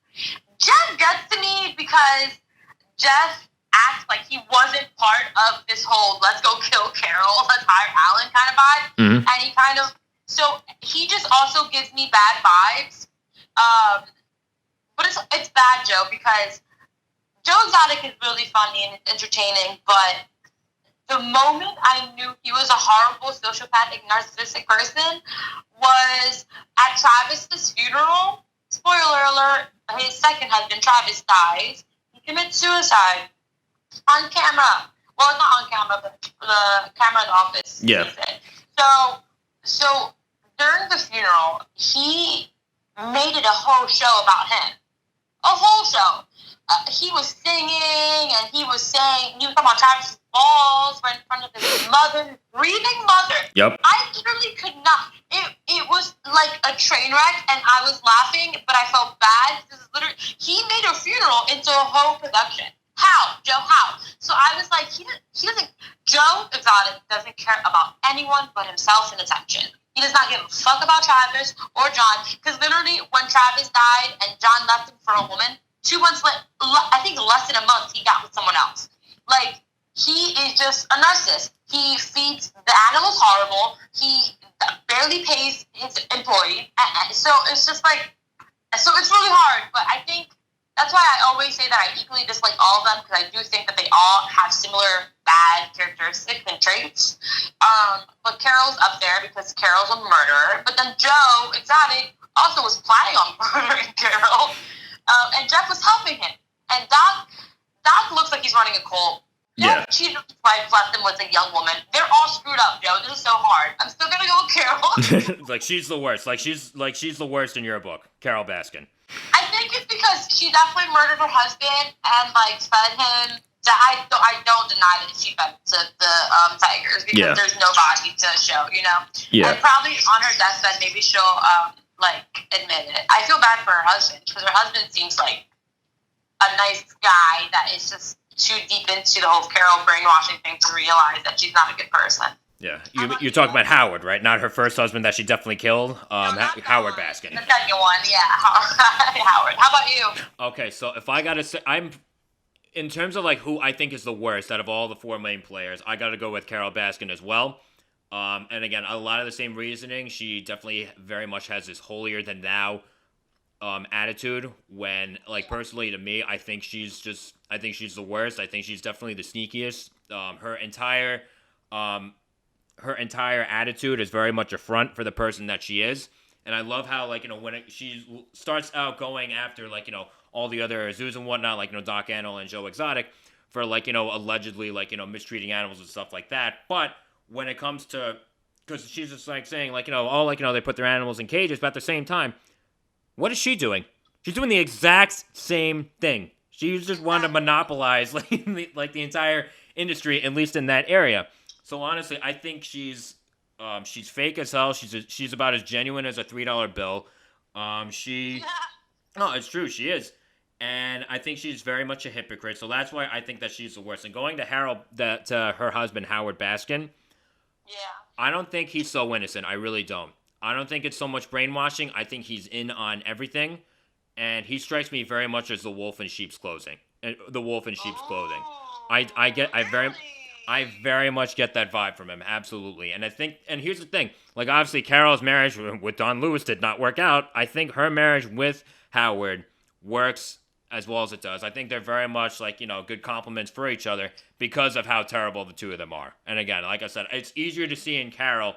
gets to me because Jeff acts like he wasn't part of this whole let's go kill Carol, let's hire Alan kind of vibe. Mm-hmm. And he just also gives me bad vibes. But it's bad, Joe, because Joe Exotic is really funny and entertaining, but the moment I knew he was a horrible, sociopathic, narcissistic person was at Travis's funeral. Spoiler alert, his second husband, Travis, dies. He commits suicide on camera. Well, not on camera, but the camera in the office. Yeah. So during the funeral, he made it a whole show about him. A whole show. He was singing, and he was talking about Travis's balls right in front of his mother, grieving mother. Yep. I literally could not. It was like a train wreck, and I was laughing, but I felt bad. This is literally, he made a funeral into a whole production. How, Joe? How? So I was like, Joe Exotic doesn't care about anyone but himself and attention. He does not give a fuck about Travis or John, because literally when Travis died and John left him for a woman, 2 months later, I think less than a month, he got with someone else. Like, he is just a narcissist. He feeds the animals horrible. He barely pays his employee. So it's just like, so it's really hard. But I think that's why I always say that I equally dislike all of them, because I do think that they all have similar bad characteristics and traits. But Carol's up there because Carol's a murderer. But then Joe Exotic also was planning on murdering Carol. And Jeff was helping him. And Doc looks like he's running a cult. Yeah. Cheated with his wife, left him with a young woman. They're all screwed up, Joe. This is so hard. I'm still gonna go with Carol. Like, she's the worst. Like she's the worst in your book, Carol Baskin. I think it's because she definitely murdered her husband and, like, fed him. I don't deny that she fed to the tigers, because there's no body to show, Yeah. And probably on her deathbed, maybe she'll admit it. I feel bad for her husband, because her husband seems like a nice guy that is just too deep into the whole Carol brainwashing thing to realize that she's not a good person. Yeah, you're talking about Howard, right? Not her first husband that she definitely killed. Howard Baskin. The second one, yeah, Howard. How about you? Okay, so if I gotta say, in terms of, like, who I think is the worst out of all the 4 main players, I gotta go with Carol Baskin as well. And again, a lot of the same reasoning. She definitely very much has this holier than thou attitude, when, like, personally to me, I think she's the worst. I think she's definitely the sneakiest. Her entire attitude is very much a front for the person that she is. And I love how, like, when she starts out going after, like, all the other zoos and whatnot, like, Doc Animal and Joe Exotic for, like, allegedly, like, mistreating animals and stuff like that. But when it comes to, because she's just, like, saying, like, oh, like, they put their animals in cages, but at the same time, what is she doing? She's doing the exact same thing. She's just wanting to monopolize, like, the entire industry, at least in that area. So honestly, I think she's fake as hell. She's about as genuine as a $3 bill. No, it's true. She is, and I think she's very much a hypocrite. So that's why I think that she's the worst. And going to her husband Howard Baskin, Yeah. I don't think he's so innocent. I really don't. I don't think it's so much brainwashing. I think he's in on everything, and he strikes me very much as the wolf in sheep's clothing. The wolf in sheep's clothing. I very much get that vibe from him, absolutely. And I think, and here's the thing, like, obviously Carol's marriage with Don Lewis did not work out. I think her marriage with Howard works as well as it does. I think they're very much, like, good compliments for each other because of how terrible the two of them are. And again, like I said, it's easier to see in Carol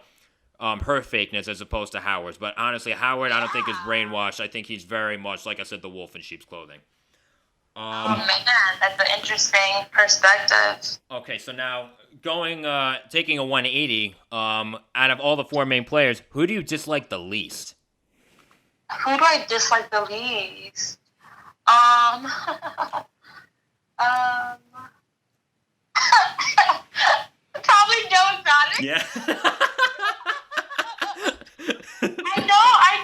her fakeness as opposed to Howard's. But honestly, Howard, I don't think is brainwashed. I think he's very much, like I said, the wolf in sheep's clothing. Oh man, that's an interesting perspective. Okay, so now taking a 180, out of all the four main players, who do you dislike the least? Who do I dislike the least? Probably Joe Exotic. Yeah. I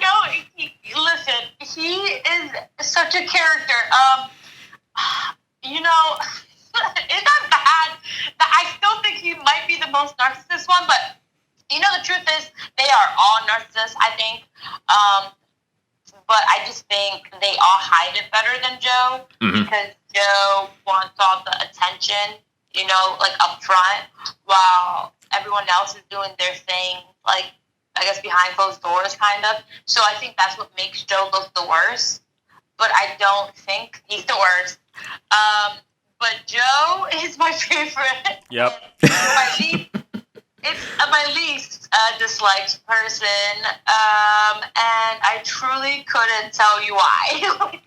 know. Listen, he is such a character. It's not bad. I still think he might be the most narcissist one, but the truth is they are all narcissists, I think. But I just think they all hide it better than Joe, because Joe wants all the attention, like up front, while everyone else is doing their thing, like, I guess behind closed doors, kind of. So I think that's what makes Joe look the worst. But I don't think he's the worst. But Joe is my favorite. Yep. It's my least disliked person, and I truly couldn't tell you why.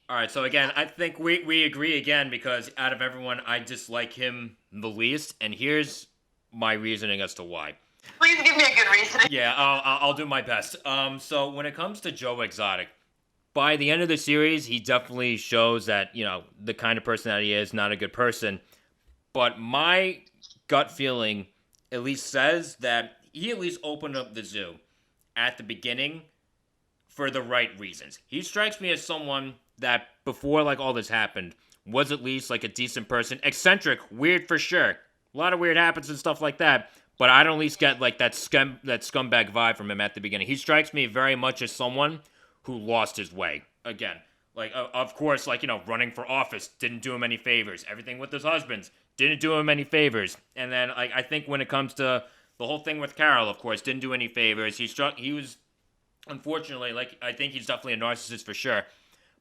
All right, so again, I think we agree again, because out of everyone, I dislike him the least, and here's my reasoning as to why. Please give me a good reasoning. Yeah, I'll do my best. So when it comes to Joe Exotic, by the end of the series, he definitely shows that, the kind of person that he is, not a good person. But my gut feeling at least says that he at least opened up the zoo at the beginning for the right reasons. He strikes me as someone that, before, like, all this happened, was at least, like, a decent person. Eccentric, weird for sure. A lot of weird happens and stuff like that. But I don't at least get, like, that scumbag vibe from him at the beginning. He strikes me very much as someone who lost his way. Again, like, of course, like, running for office didn't do him any favors. Everything with his husbands didn't do him any favors. And then, like, I think when it comes to the whole thing with Carol, of course, didn't do any favors. He was, unfortunately, like, I think he's definitely a narcissist for sure.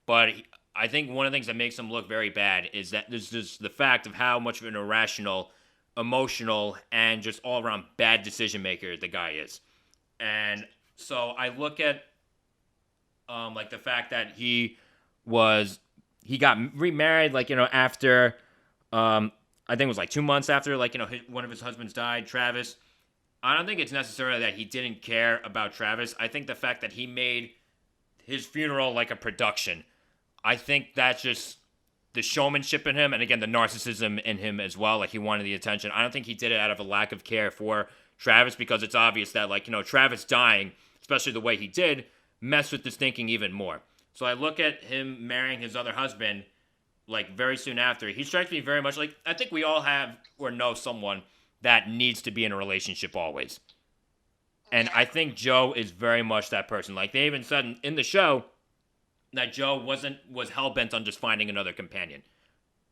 But I think one of the things that makes him look very bad is that there's just the fact of how much of an irrational, emotional, and just all-around bad decision maker the guy is. And so I look at like, the fact that he got remarried, like, after, I think it was like 2 months after, like, one of his husbands died, Travis. I don't think it's necessarily that he didn't care about Travis. I think the fact that he made his funeral like a production, I think that's just the showmanship in him, and again, the narcissism in him as well. Like, he wanted the attention. I don't think he did it out of a lack of care for Travis, because it's obvious that, like, Travis dying, especially the way he did, messed with his thinking even more. So I look at him marrying his other husband, like, very soon after. He strikes me very much like, I think we all have or know someone that needs to be in a relationship always. And I think Joe is very much that person. Like, they even said in the show that Joe was hell-bent on just finding another companion.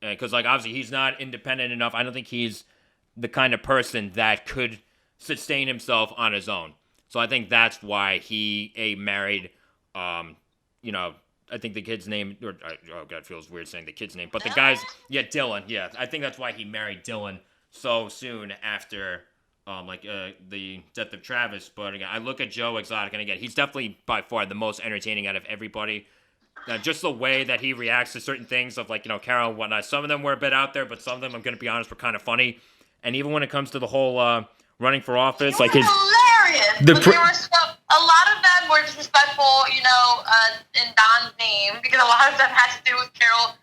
Because, like, obviously he's not independent enough. I don't think he's the kind of person that could sustain himself on his own. So I think that's why he married, I think the kid's name, oh God, it feels weird saying the kid's name, but the guy's, Dylan, yeah. I think that's why he married Dylan so soon after the death of Travis. But again, I look at Joe Exotic, and again, he's definitely by far the most entertaining out of everybody. Just the way that he reacts to certain things of Carol and whatnot. Some of them were a bit out there, but some of them, I'm going to be honest, were kind of funny. And even when it comes to the whole running for office, like his hilarious. A lot of them were disrespectful, in Don's name, because a lot of them had to do with Carol,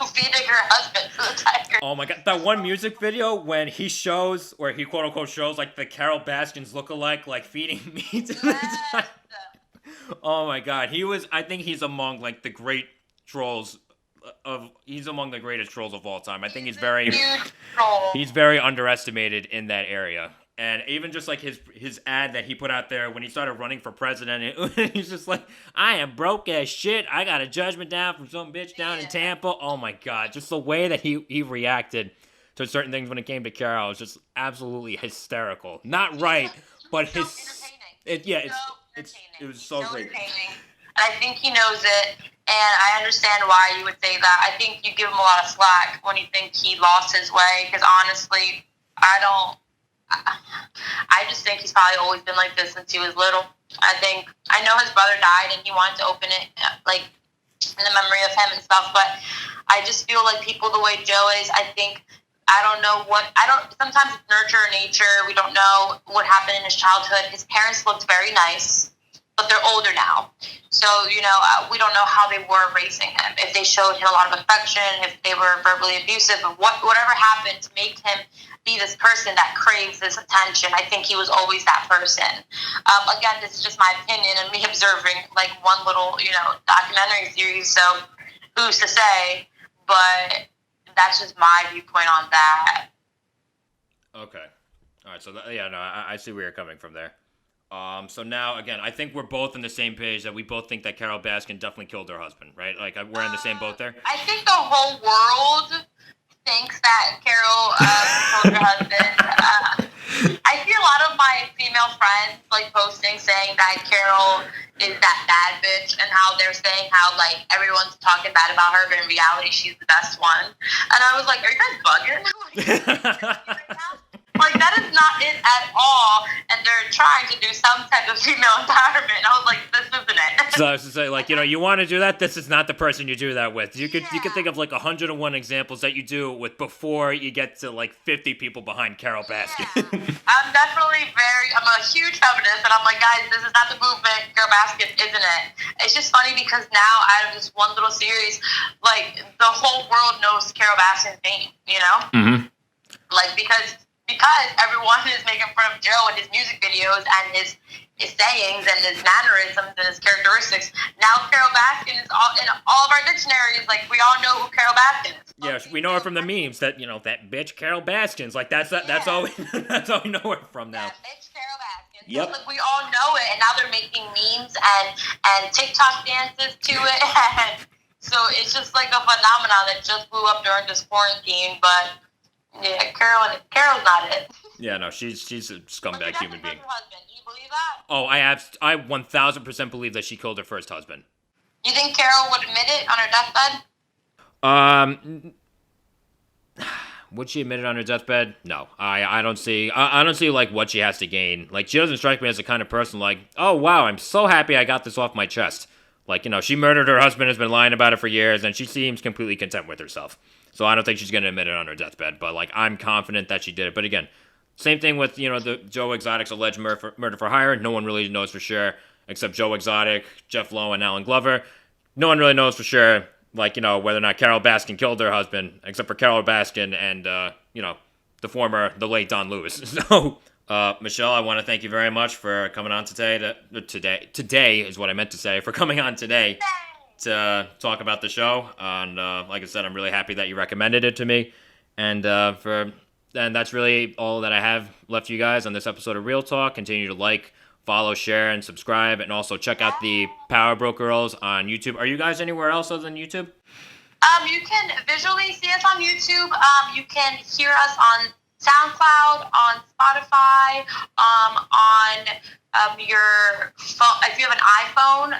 feeding her husband to the tiger. Oh my god, that one music video when he shows, or he quote unquote shows, like the Carol Baskins lookalike, like feeding meat to the tiger. Oh my god, I think he's among the great trolls he's among the greatest trolls of all time. I think he's very underestimated in that area. And even just his ad that he put out there when he started running for president, he's just like, I am broke as shit. I got a judgment down from some bitch down in Tampa. Oh my god, just the way that he reacted to certain things when it came to Carol was just absolutely hysterical. Not right, but it was so great. And I think he knows it, and I understand why you would say that. I think you give him a lot of slack when you think he lost his way, because honestly, I just think he's probably always been like this since he was little. I know his brother died, and he wanted to open it, in the memory of him and stuff, but I just feel like people the way Joe is, sometimes it's nurture or nature. We don't know what happened in his childhood. His parents looked very nice, but they're older now. So, we don't know how they were raising him. If they showed him a lot of affection, if they were verbally abusive, whatever happened to make him be this person that craves this attention. I think he was always that person. Again, this is just my opinion and me observing one little, documentary series. So who's to say? But that's just my viewpoint on that. Okay. All right. So I see where you're coming from there. So now, again, I think we're both on the same page that we both think that Carol Baskin definitely killed her husband, right? We're in the same boat there? I think the whole world thinks that Carol killed her husband. I see a lot of my female friends, posting saying that Carol is that bad bitch, and how they're saying how, everyone's talking bad about her, but in reality, she's the best one. And I was like, are you guys bugging? That is not it at all, and they're trying to do some type of female empowerment. I was like, this isn't it. So I was to say, you want to do that, this is not the person you do that with. You could think of 101 examples that you do it with before you get to 50 people behind Carol Baskin. I'm a huge feminist, and I'm like, guys, this is not the movement. Carol Baskin isn't it? It's just funny because now out of this one little series, the whole world knows Carol Baskin's name, Mm-hmm. Because everyone is making fun of Joe and his music videos and his sayings and his mannerisms and his characteristics. Now Carol Baskin is in all of our dictionaries. We all know who Carol Baskin is. Yeah, we know her from the memes that that bitch Carol Baskin's that's all we know her from now. That bitch Carol Baskin. Yep. So, we all know it, and now they're making memes and TikTok dances to it. And so it's just a phenomenon that just blew up during this quarantine, but. Yeah, Carol's not it. Yeah, no, she's a scumbag human being. Her husband. Do you believe that? Oh, I 1000% believe that she killed her first husband. You think Carol would admit it on her deathbed? Would she admit it on her deathbed? No, I don't see what she has to gain. She doesn't strike me as the kind of person oh wow, I'm so happy I got this off my chest. She murdered her husband, has been lying about it for years, and she seems completely content with herself. So I don't think she's going to admit it on her deathbed, but I'm confident that she did it. But again, same thing with, the Joe Exotic's alleged murder for hire. No one really knows for sure, except Joe Exotic, Jeff Lowe, and Alan Glover. No one really knows for sure, whether or not Carol Baskin killed her husband, except for Carol Baskin and, the late Don Lewis. So, Michelle, I want to thank you very much for coming on today. Today is what I meant to say, for coming on today to talk about the show. And like I said, I'm really happy that you recommended it to me. And that's really all that I have left you guys on this episode of Real Talk. Continue to follow, share, and subscribe. And also check out the PowerBroke Girls on YouTube. Are you guys anywhere else other than YouTube? You can visually see us on YouTube. You can hear us on SoundCloud, on Spotify, on your phone. If you have an iPhone,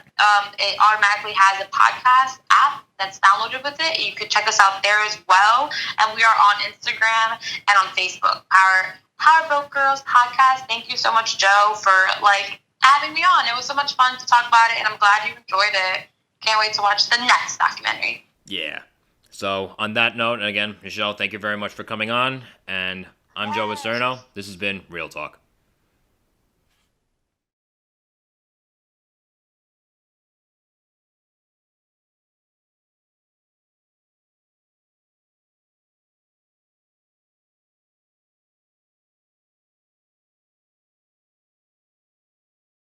it automatically has a podcast app that's downloaded with it. You could check us out there as well. And we are on Instagram and on Facebook. PowerBroke Girls podcast. Thank you so much, Joe, for having me on. It was so much fun to talk about it, and I'm glad you enjoyed it. Can't wait to watch the next documentary. Yeah. So on that note, and again, Michelle, thank you very much for coming on. And I'm Joe Acierno. This has been Real Talk.